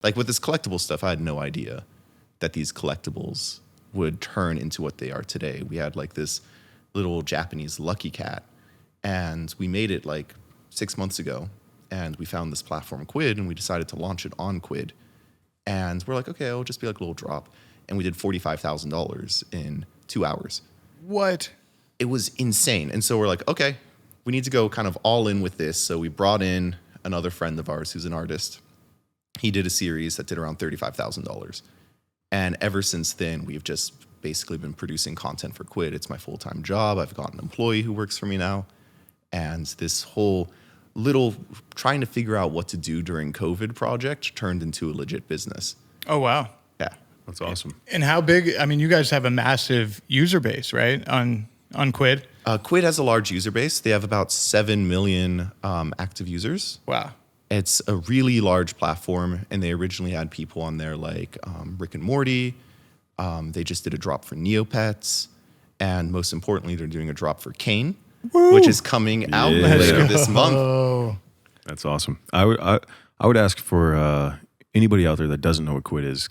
Like with this collectible stuff, I had no idea that these collectibles would turn into what they are today. We had like this little Japanese lucky cat, and we made it like 6 months ago, and we found this platform Quid, and we decided to launch it on Quid. And we're like, okay, it'll just be like a little drop. And we did $45,000 in 2 hours. What? It was insane. And so we're like, okay, we need to go kind of all in with this. So we brought in another friend of ours who's an artist. He did a series that did around $35,000. And ever since then, we've just basically been producing content for Quid. It's my full-time job. I've got an employee who works for me now. And this whole little trying to figure out what to do during COVID project turned into a legit business. Oh, wow. Yeah. That's awesome. And how big? I mean, you guys have a massive user base, right? On Quid. Quid has a large user base. They have about 7 million active users. Wow. It's a really large platform, and they originally had people on there like Rick and Morty. They just did a drop for Neopets, and most importantly, they're doing a drop for Kane, which is coming out later this month. That's awesome. I would ask for anybody out there that doesn't know what Quid is.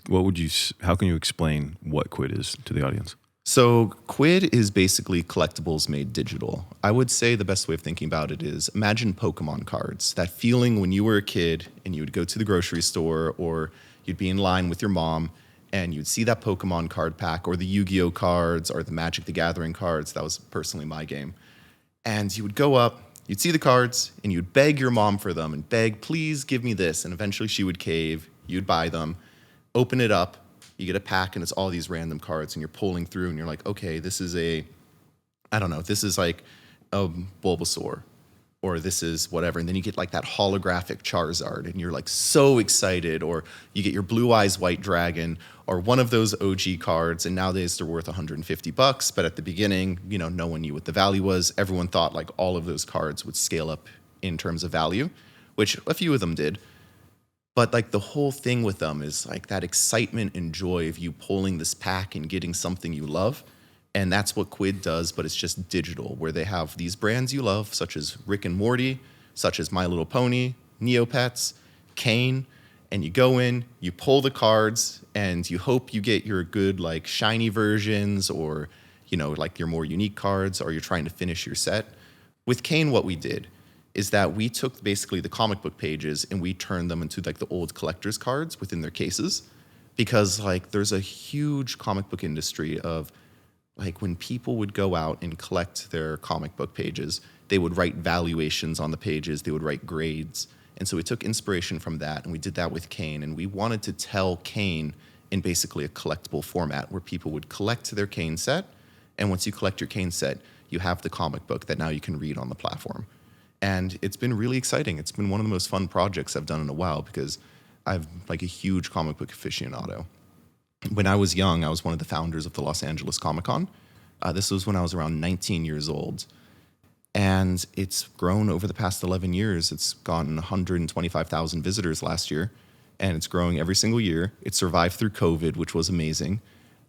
How can you explain what Quid is to the audience? So Quid is basically collectibles made digital. I would say the best way of thinking about it is imagine Pokemon cards. That feeling when you were a kid and you would go to the grocery store or you'd be in line with your mom and you'd see that Pokemon card pack or the Yu-Gi-Oh cards or the Magic the Gathering cards. That was personally my game. And you would go up, you'd see the cards, and you'd beg your mom for them and beg, please give me this. And eventually she would cave, you'd buy them, open it up, you get a pack, and it's all these random cards, and you're pulling through, and you're like, okay, this is this is like a Bulbasaur, or this is whatever. And then you get like that holographic Charizard, and you're like so excited. Or you get your Blue Eyes White Dragon, or one of those OG cards, and nowadays they're worth $150. But at the beginning, no one knew what the value was. Everyone thought like all of those cards would scale up in terms of value, which a few of them did. But like the whole thing with them is like that excitement and joy of you pulling this pack and getting something you love. And that's what Quid does, but it's just digital, where they have these brands you love, such as Rick and Morty, such as My Little Pony, Neopets, Kane, and you go in, you pull the cards, and you hope you get your good like shiny versions or, like your more unique cards, or you're trying to finish your set. With Kane, what we did is that we took basically the comic book pages and we turned them into like the old collector's cards within their cases, because like there's a huge comic book industry of like when people would go out and collect their comic book pages, they would write valuations on the pages, they would write grades. And so we took inspiration from that, and we did that with Kane, and we wanted to tell Kane in basically a collectible format where people would collect their Kane set, and once you collect your Kane set, you have the comic book that now you can read on the platform. And it's been really exciting. It's been one of the most fun projects I've done in a while because I'm like a huge comic book aficionado. When I was young, I was one of the founders of the Los Angeles Comic-Con. This was when I was around 19 years old. And it's grown over the past 11 years. It's gotten 125,000 visitors last year, and it's growing every single year. It survived through COVID, which was amazing.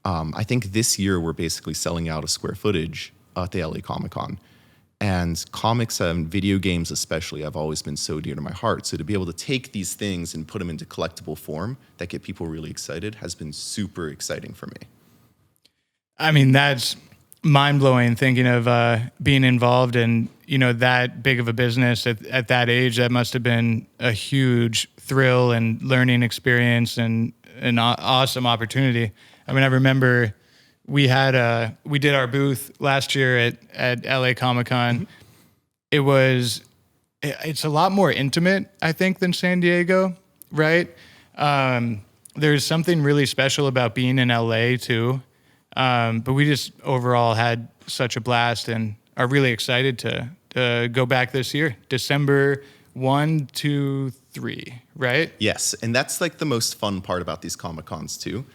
I think this year we're basically selling out of square footage at the LA Comic-Con. And comics and video games especially have always been so dear to my heart. So to be able to take these things and put them into collectible form that get people really excited has been super exciting for me. I mean, that's mind-blowing thinking of being involved in, that big of a business at that age. That must have been a huge thrill and learning experience and an awesome opportunity. I mean, I remember we did our booth last year at LA Comic-Con. Mm-hmm. It's a lot more intimate, I think, than San Diego, right? There's something really special about being in LA too. But we just overall had such a blast and are really excited to go back this year, December 1, 2, 3, right? Yes, and that's like the most fun part about these Comic-Cons too,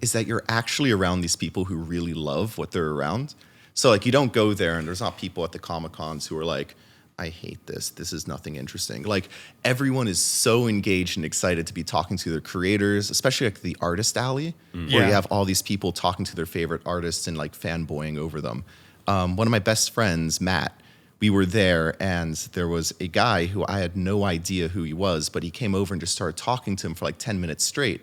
is that you're actually around these people who really love what they're around. So like you don't go there and there's not people at the Comic-Cons who are like, I hate this. This is nothing interesting. Like everyone is so engaged and excited to be talking to their creators, especially like the artist alley, where you have all these people talking to their favorite artists and like fanboying over them. One of my best friends, Matt, we were there, and there was a guy who I had no idea who he was, but he came over and just started talking to him for like 10 minutes straight.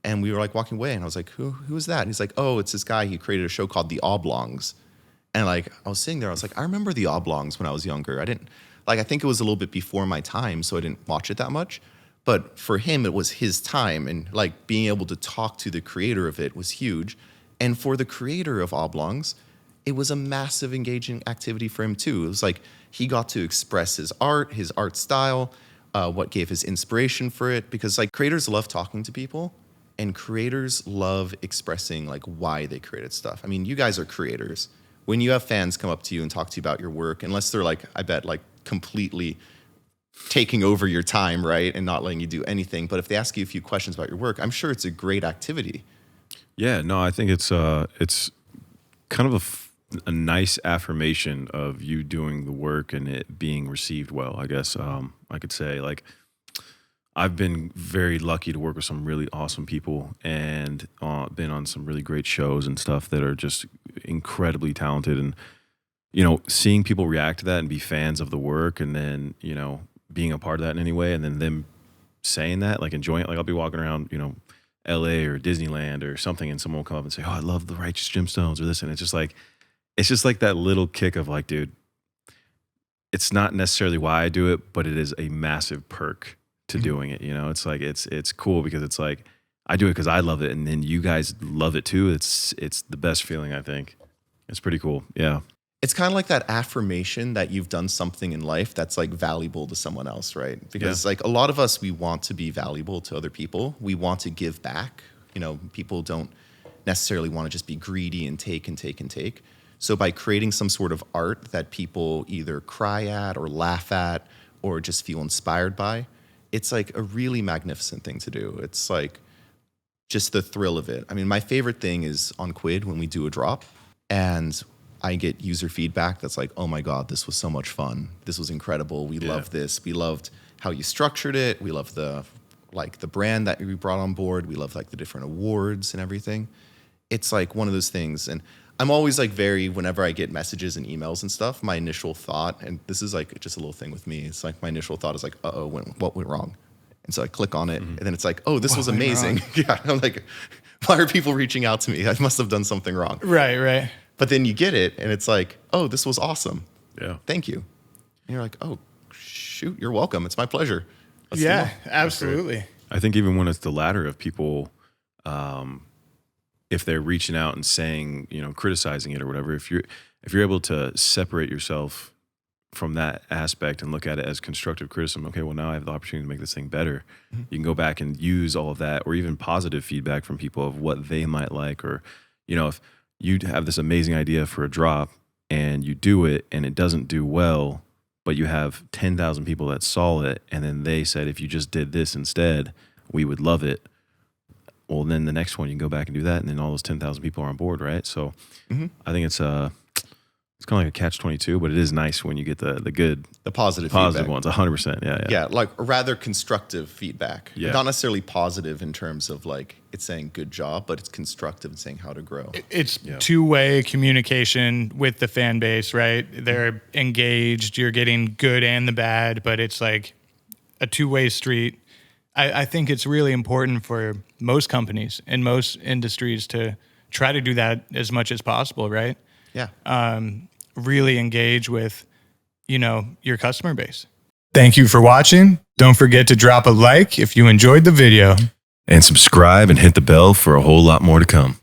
And we were like walking away, and I was like, who is that? And he's like, oh, it's this guy. He created a show called The Oblongs. And like, I was sitting there, I was like, I remember The Oblongs when I was younger. I think it was a little bit before my time, so I didn't watch it that much. But for him, it was his time, and like being able to talk to the creator of it was huge. And for the creator of Oblongs, it was a massive engaging activity for him too. It was like he got to express his art style, what gave his inspiration for it. Because like creators love talking to people, and creators love expressing like why they created stuff. I mean, you guys are creators. When you have fans come up to you and talk to you about your work, unless they're like, I bet like completely taking over your time, right, and not letting you do anything. But if they ask you a few questions about your work, I'm sure it's a great activity. Yeah, no, I think it's kind of a nice affirmation of you doing the work and it being received well. I guess I could say, like, I've been very lucky to work with some really awesome people and been on some really great shows and stuff that are just incredibly talented. And, you know, seeing people react to that and be fans of the work, and then, you know, being a part of that in any way, and then them saying that, like enjoying it. Like I'll be walking around, you know, LA or Disneyland or something, and someone will come up and say, oh, I love the Righteous Gemstones or this. And it's just like that little kick of like, dude, it's not necessarily why I do it, but it is a massive perk to doing it. You know, it's like, it's cool because it's like, I do it because I love it. And then you guys love it too. It's the best feeling, I think. It's pretty cool. Yeah. It's kind of like that affirmation that you've done something in life that's like valuable to someone else, right? Because like a lot of us, we want to be valuable to other people. We want to give back. You know, people don't necessarily want to just be greedy and take and take and take. So by creating some sort of art that people either cry at or laugh at or just feel inspired by, it's like a really magnificent thing to do. It's like just the thrill of it. I mean, my favorite thing is on Quid when we do a drop and I get user feedback that's like, oh my God, this was so much fun. This was incredible. We loved this. We loved how you structured it. We loved the brand that we brought on board. We loved like the different awards and everything. It's like one of those things. And I'm always like whenever I get messages and emails and stuff, my initial thought, and this is like just a little thing with me, it's like my initial thought is like, uh-oh, what went wrong? And so I click on it and then it's like, oh, this was amazing. Yeah, I'm like, why are people reaching out to me? I must have done something wrong. Right. But then you get it, and it's like, oh, this was awesome. Yeah. Thank you. And you're like, oh, shoot, you're welcome. It's my pleasure. Let's yeah, absolutely. I think even when it's the latter of people, if they're reaching out and saying, you know, criticizing it or whatever, if you're able to separate yourself from that aspect and look at it as constructive criticism, okay, well, now I have the opportunity to make this thing better. Mm-hmm. You can go back and use all of that, or even positive feedback from people of what they might like, or, you know, if you have this amazing idea for a drop and you do it and it doesn't do well, but you have 10,000 people that saw it and then they said, if you just did this instead, we would love it. Well, then the next one you can go back and do that, and then all those 10,000 people are on board, right? So I think it's kind of like a catch-22, but it is nice when you get the good, the positive feedback. ones, 100%. Yeah, like rather constructive feedback. Yeah. Not necessarily positive in terms of like it's saying good job, but it's constructive in saying how to grow. It's two-way communication with the fan base, right? They're engaged. You're getting good and the bad, but it's like a two-way street. I think it's really important for most companies and most industries to try to do that as much as possible, right? Yeah. Really engage with, you know, your customer base. Thank you for watching. Don't forget to drop a like if you enjoyed the video. And subscribe and hit the bell for a whole lot more to come.